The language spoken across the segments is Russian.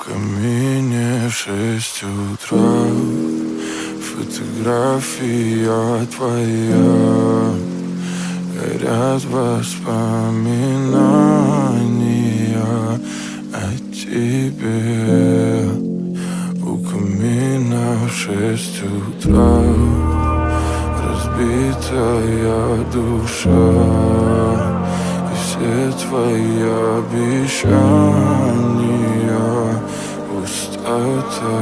камине 6 утра. Фотография твоя, горят воспоминания о тебе. У камина 6 утра, разбитая душа, и все твои обещания пустота.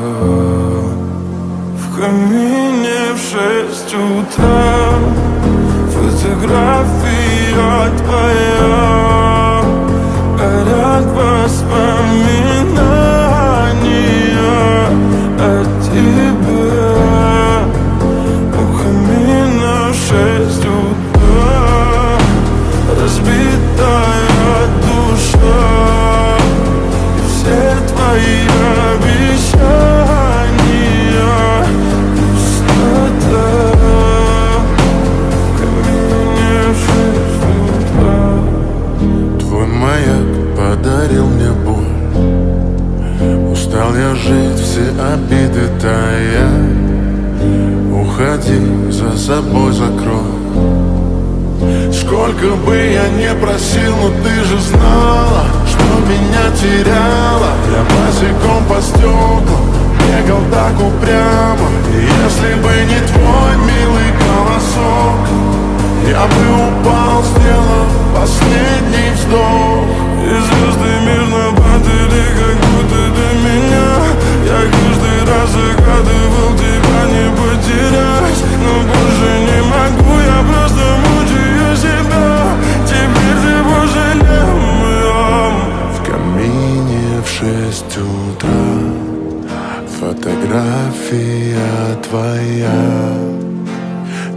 В камине в 6 утра, фотография твоя, горят воспоминания о тебе. У камина в 6 утра, разбитая душа, и все твои обещания пустота. В камине в 6 утра. Твой маяк подарил мне боль. Устал я жить, все обиды тая. Уходи, за собой закрой. Сколько бы я не просил, но ты же знала, что меня теряла. Я босиком по стеклам бегал так упрямо. И если бы не твой милый голосок, я бы упал, сделав последний вздох. И звезды мирно падали, как будто до меня. Я каждый раз загадывал тебя не потерять, но больше не могу, я просто мучаю себя. Теперь ты пожалел моем. В камине в 6 утра, фотография твоя,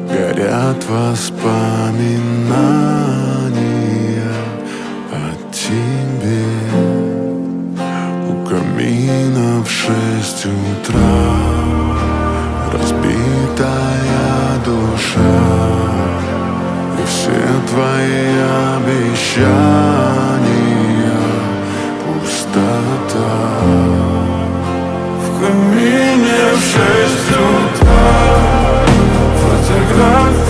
горят воспоминания о тебе. У камина в 6 утра, разбитая душа, и все твои обещания пустота. В камине в 6 утра, фотография